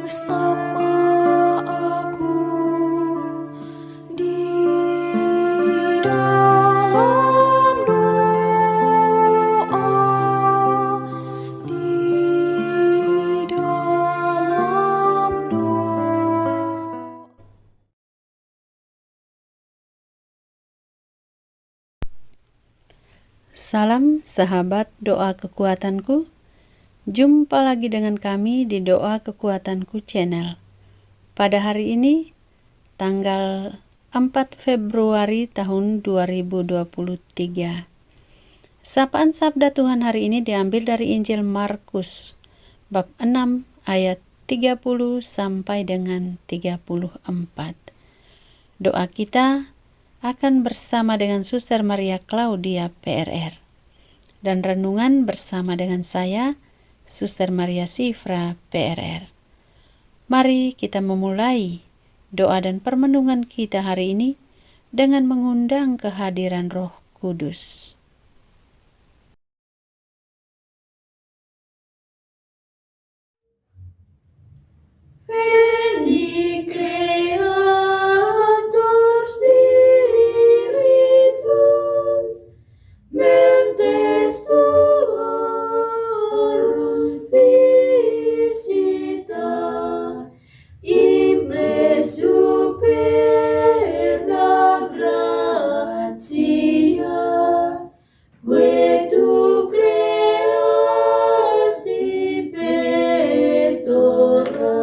Bersama aku di dalam doa, di dalam doa. Salam sahabat doa kekuatanku. Jumpa lagi dengan kami di Doa Kekuatanku Channel. Pada hari ini, tanggal 4 Februari tahun 2023. Sapaan Sabda Tuhan hari ini diambil dari Injil Markus, bab 6 ayat 30 sampai dengan 34. Doa kita akan bersama dengan Suster Maria Claudia PRR. Dan renungan bersama dengan saya, Suster Maria Sifra PRR. Mari kita memulai doa dan permenungan kita hari ini dengan mengundang kehadiran Roh Kudus. Veni Creator Spiritus, mentes tuorum visita, imble superna gratia, que tu creasti pectora,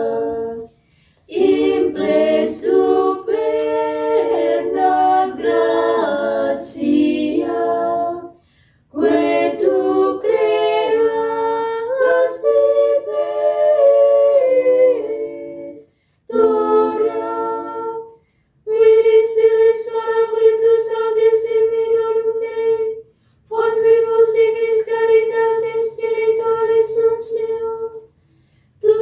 imple superna gratia, que tu creasti pectora, vidi siris paraclitus altissimi donum Dei, fonsibus ignis caritas et spiritualis unctio, tu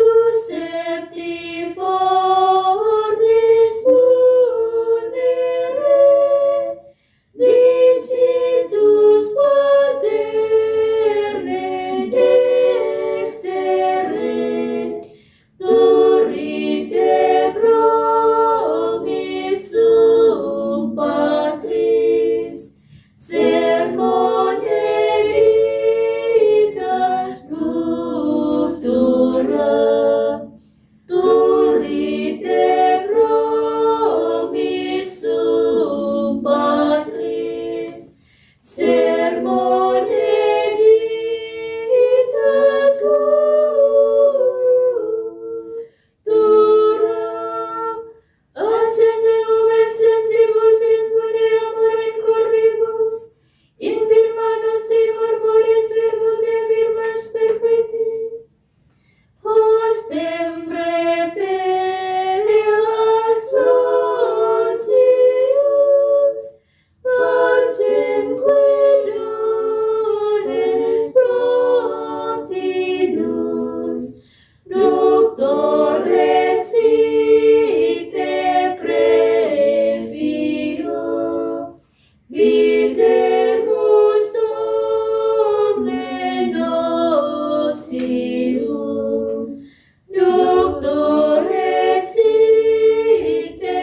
septi fornis munere, dicitus paterne dextere, turite promissum Patris, sermone vitas futura, turite promissum Patris, sermone vitas futura, ascendebum et sensibus in funde amore in corpibus, in firma nostri corporis virtute firmas perpetui. Hostem repelas longius, pacem quedones protinus, doctore site previo, vitemus omne nocium, doctore site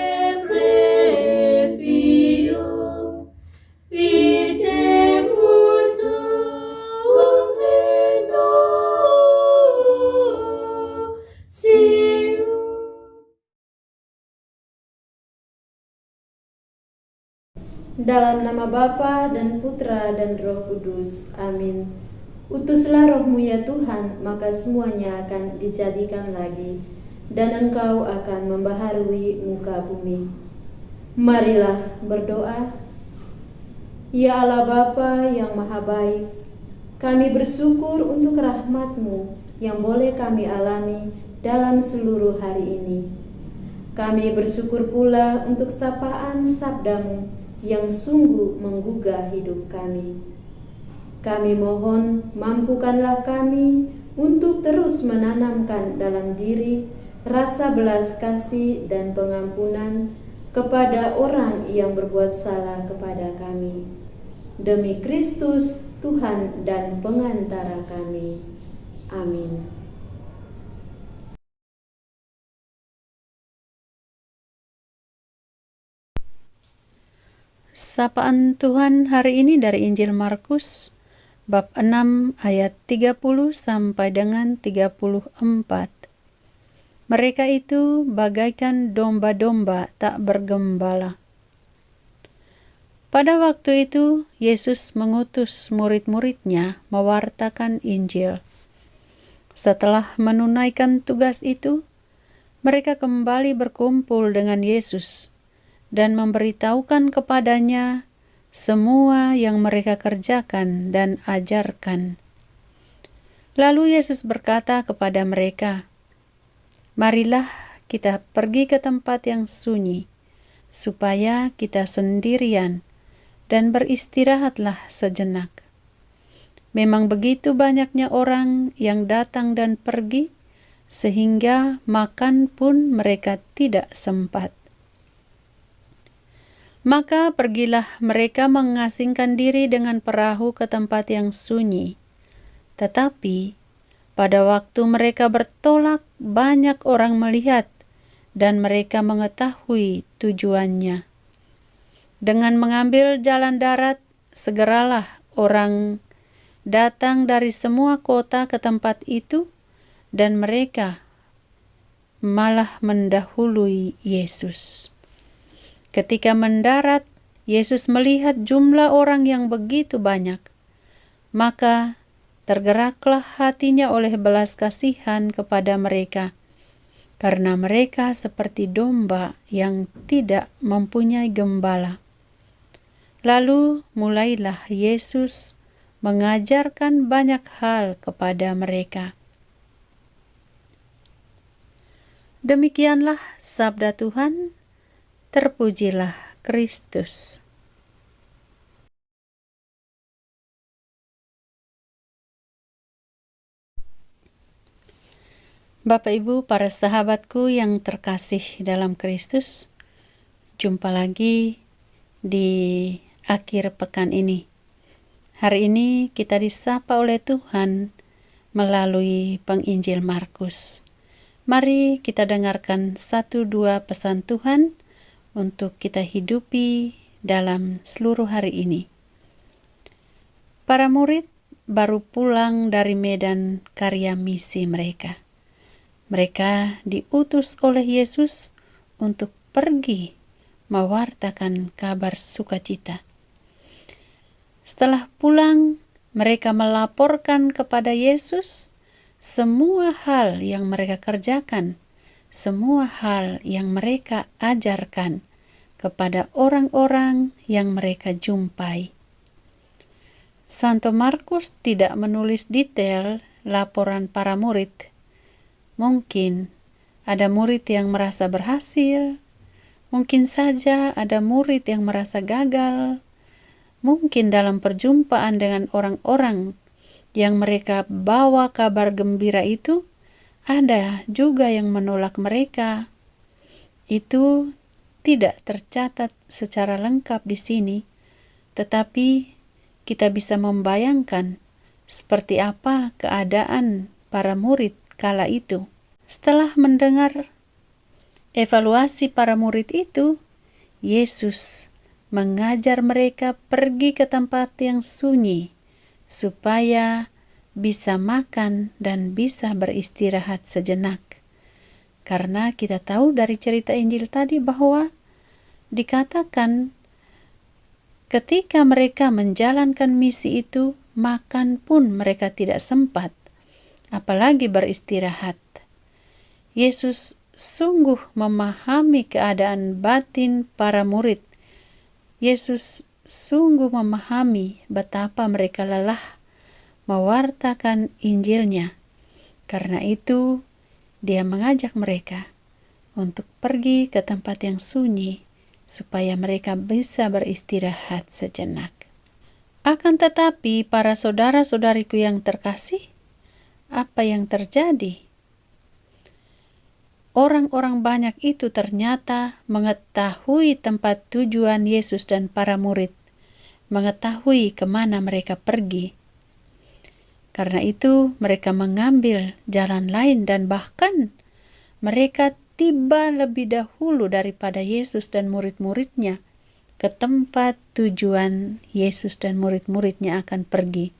previo, vitemus omne nocium. Dalam nama Bapa dan Putra dan Roh Kudus. Amin. Utuslah Roh-Mu ya Tuhan, maka semuanya akan dijadikan lagi, dan Engkau akan membaharui muka bumi. Marilah berdoa. Ya Allah Bapa yang Maha Baik, kami bersyukur untuk rahmat-Mu yang boleh kami alami dalam seluruh hari ini. Kami bersyukur pula untuk sapaan sabda-Mu yang sungguh menggugah hidup kami. Kami mohon, mampukanlah kami untuk terus menanamkan dalam diri rasa belas kasih dan pengampunan kepada orang yang berbuat salah kepada kami. Demi Kristus, Tuhan dan pengantara kami. Amin. Sapaan Tuhan hari ini dari Injil Markus bab 6 ayat 30 sampai dengan 34. Mereka itu bagaikan domba-domba tak bergembala. Pada waktu itu Yesus mengutus murid-muridnya mewartakan Injil. Setelah menunaikan tugas itu, mereka kembali berkumpul dengan Yesus dan memberitahukan kepadanya semua yang mereka kerjakan dan ajarkan. Lalu Yesus berkata kepada mereka, "Marilah kita pergi ke tempat yang sunyi, supaya kita sendirian dan beristirahatlah sejenak." Memang begitu banyaknya orang yang datang dan pergi, sehingga makan pun mereka tidak sempat. Maka pergilah mereka mengasingkan diri dengan perahu ke tempat yang sunyi. Tetapi pada waktu mereka bertolak, banyak orang melihat dan mereka mengetahui tujuannya. Dengan mengambil jalan darat, segeralah orang datang dari semua kota ke tempat itu, dan mereka malah mendahului Yesus. Ketika mendarat, Yesus melihat jumlah orang yang begitu banyak. Maka tergeraklah hatinya oleh belas kasihan kepada mereka, karena mereka seperti domba yang tidak mempunyai gembala. Lalu mulailah Yesus mengajarkan banyak hal kepada mereka. Demikianlah sabda Tuhan. Terpujilah Kristus. Bapak Ibu, para sahabatku yang terkasih dalam Kristus, jumpa lagi di akhir pekan ini. Hari ini kita disapa oleh Tuhan melalui penginjil Markus. Mari kita dengarkan 1-2 pesan Tuhan untuk kita hidupi dalam seluruh hari ini. Para murid baru pulang dari medan karya misi mereka. Mereka diutus oleh Yesus untuk pergi mewartakan kabar sukacita. Setelah pulang, mereka melaporkan kepada Yesus semua hal yang mereka kerjakan, semua hal yang mereka ajarkan kepada orang-orang yang mereka jumpai. Santo Markus tidak menulis detail laporan para murid. Mungkin ada murid yang merasa berhasil, mungkin saja ada murid yang merasa gagal, mungkin dalam perjumpaan dengan orang-orang yang mereka bawa kabar gembira itu, ada juga yang menolak mereka. Itu tidak tercatat secara lengkap di sini, tetapi kita bisa membayangkan seperti apa keadaan para murid kala itu. Setelah mendengar evaluasi para murid itu, Yesus mengajar mereka pergi ke tempat yang sunyi supaya bisa makan dan bisa beristirahat sejenak. Karena kita tahu dari cerita Injil tadi bahwa dikatakan ketika mereka menjalankan misi itu, makan pun mereka tidak sempat, apalagi beristirahat. Yesus sungguh memahami keadaan batin para murid. Yesus sungguh memahami betapa mereka lelah mewartakan Injilnya. Karena itu, Dia mengajak mereka untuk pergi ke tempat yang sunyi, supaya mereka bisa beristirahat sejenak. Akan tetapi, para saudara-saudariku yang terkasih, apa yang terjadi? Orang-orang banyak itu ternyata mengetahui tempat tujuan Yesus dan para murid, mengetahui kemana mereka pergi. Karena itu, mereka mengambil jalan lain dan bahkan mereka tiba lebih dahulu daripada Yesus dan murid-muridnya ke tempat tujuan Yesus dan murid-muridnya akan pergi.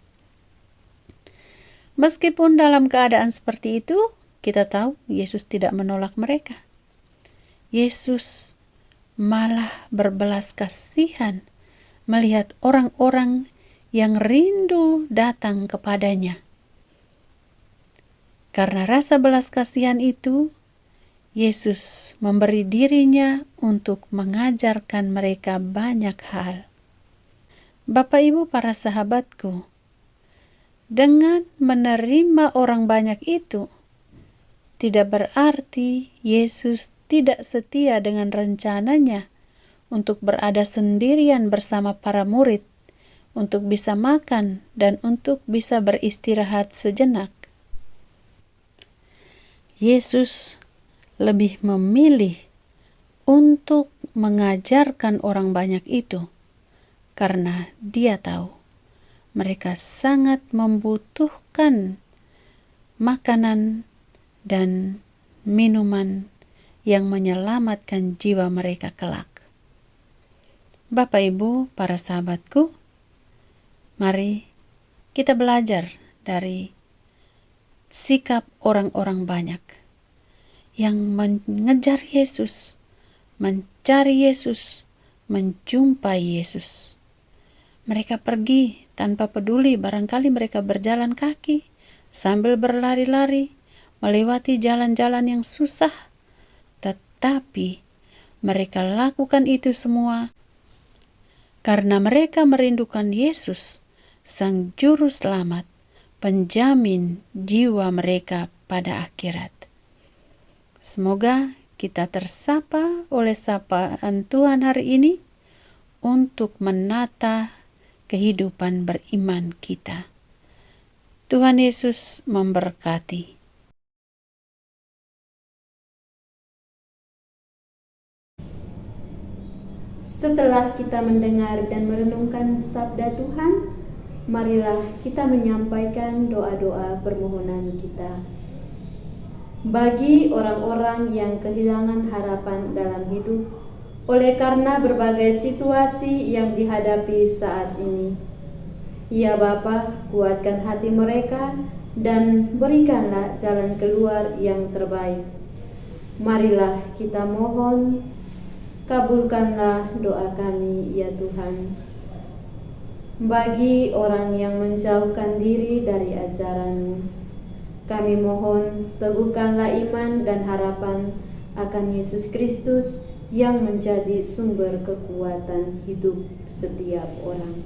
Meskipun dalam keadaan seperti itu, kita tahu Yesus tidak menolak mereka. Yesus malah berbelas kasihan melihat orang-orang yang rindu datang kepadanya. Karena rasa belas kasihan itu, Yesus memberi dirinya untuk mengajarkan mereka banyak hal. Bapak Ibu para sahabatku, dengan menerima orang banyak itu, tidak berarti Yesus tidak setia dengan rencananya untuk berada sendirian bersama para murid, untuk bisa makan dan untuk bisa beristirahat sejenak. Yesus lebih memilih untuk mengajarkan orang banyak itu karena Dia tahu mereka sangat membutuhkan makanan dan minuman yang menyelamatkan jiwa mereka kelak. Bapak Ibu, para sahabatku, mari kita belajar dari sikap orang-orang banyak yang mengejar Yesus, mencari Yesus, menjumpai Yesus. Mereka pergi tanpa peduli, barangkali mereka berjalan kaki sambil berlari-lari, melewati jalan-jalan yang susah. Tetapi mereka lakukan itu semua karena mereka merindukan Yesus, Sang Juru Selamat, penjamin jiwa mereka pada akhirat. Semoga kita tersapa oleh sapaan Tuhan hari ini untuk menata kehidupan beriman kita. Tuhan Yesus memberkati. Setelah kita mendengar dan merenungkan sabda Tuhan, marilah kita menyampaikan doa-doa permohonan kita. Bagi orang-orang yang kehilangan harapan dalam hidup, oleh karena berbagai situasi yang dihadapi saat ini. Ya Bapa, kuatkan hati mereka dan berikanlah jalan keluar yang terbaik. Marilah kita mohon, kabulkanlah doa kami ya Tuhan. Bagi orang yang menjauhkan diri dari ajaran-Mu, kami mohon teguhkanlah iman dan harapan akan Yesus Kristus yang menjadi sumber kekuatan hidup setiap orang.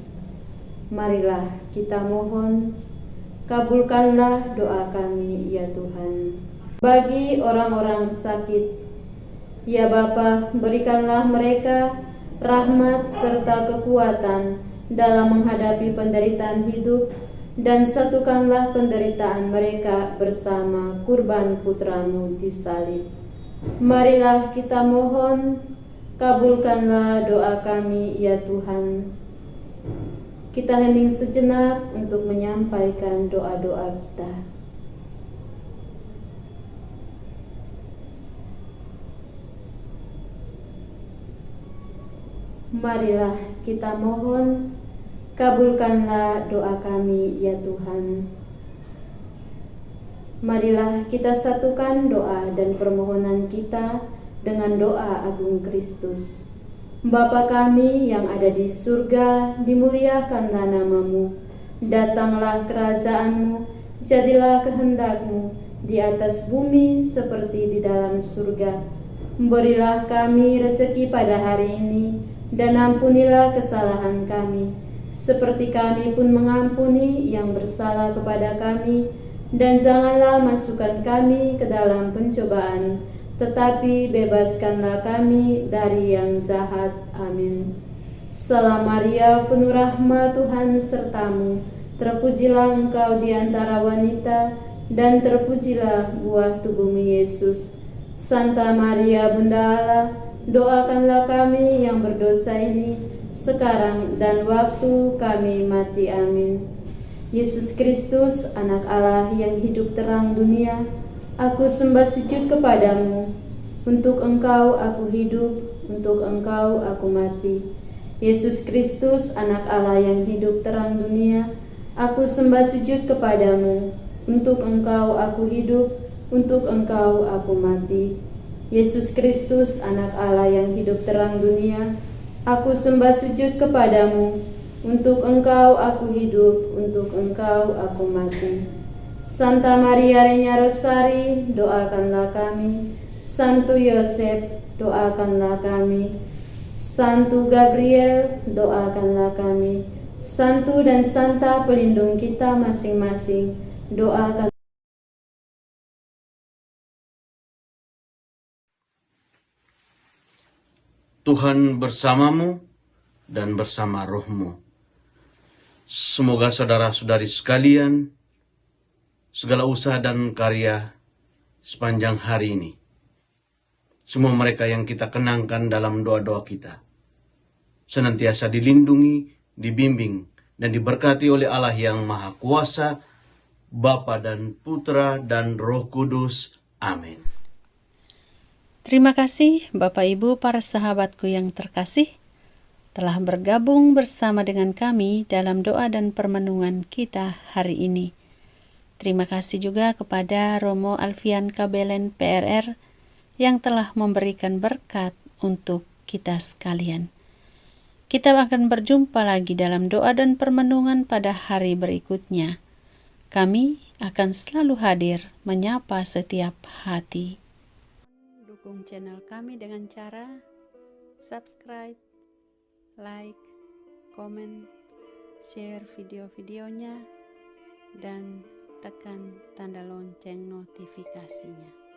Marilah kita mohon, kabulkanlah doa kami ya Tuhan. Bagi orang-orang sakit, ya Bapa, berikanlah mereka rahmat serta kekuatan dalam menghadapi penderitaan hidup, dan satukanlah penderitaan mereka bersama kurban putra-Mu di salib. Marilah kita mohon, kabulkanlah doa kami ya Tuhan. Kita hening sejenak untuk menyampaikan doa-doa kita. Marilah kita mohon, kabulkanlah doa kami ya Tuhan. Marilah kita satukan doa dan permohonan kita dengan doa agung Kristus. Bapa kami yang ada di surga, dimuliakanlah nama-Mu. Datanglah kerajaan-Mu, jadilah kehendak-Mu di atas bumi seperti di dalam surga. Berilah kami rezeki pada hari ini, dan ampunilah kesalahan kami, seperti kami pun mengampuni yang bersalah kepada kami. Dan janganlah masukkan kami ke dalam pencobaan, tetapi bebaskanlah kami dari yang jahat. Amin. Salam Maria, penuh rahmat, Tuhan serta-Mu. Terpujilah Engkau di antara wanita, dan terpujilah buah tubuh-Mu Yesus. Santa Maria, Bunda Allah, doakanlah kami yang berdosa ini, sekarang dan waktu kami mati. Amin. Yesus Kristus, Anak Allah yang hidup terang dunia, aku sembah sujud kepadamu. Untuk Engkau aku hidup, untuk Engkau aku mati. Yesus Kristus, anak Allah yang hidup terang dunia, aku sembah sujud kepadamu. Untuk Engkau aku hidup, untuk Engkau aku mati. Yesus Kristus, anak Allah yang hidup terang dunia, aku sembah sujud kepadamu. Untuk Engkau aku hidup, untuk Engkau aku mati. Santa Maria Reina Rosari, doakanlah kami. Santo Yosef, doakanlah kami. Santo Gabriel, doakanlah kami. Santo dan Santa pelindung kita masing-masing, doakan. Tuhan bersamamu dan bersama rohmu. Semoga saudara-saudari sekalian, segala usaha dan karya sepanjang hari ini, semua mereka yang kita kenangkan dalam doa-doa kita, senantiasa dilindungi, dibimbing, dan diberkati oleh Allah yang Maha Kuasa, Bapa dan Putra dan Roh Kudus. Amin. Terima kasih Bapak Ibu para sahabatku yang terkasih telah bergabung bersama dengan kami dalam doa dan permenungan kita hari ini. Terima kasih juga kepada Romo Alfian Kabelen PRR yang telah memberikan berkat untuk kita sekalian. Kita akan berjumpa lagi dalam doa dan permenungan pada hari berikutnya. Kami akan selalu hadir menyapa setiap hati. Dukung channel kami dengan cara subscribe, like, komen, share video-videonya, dan tekan tanda lonceng notifikasinya.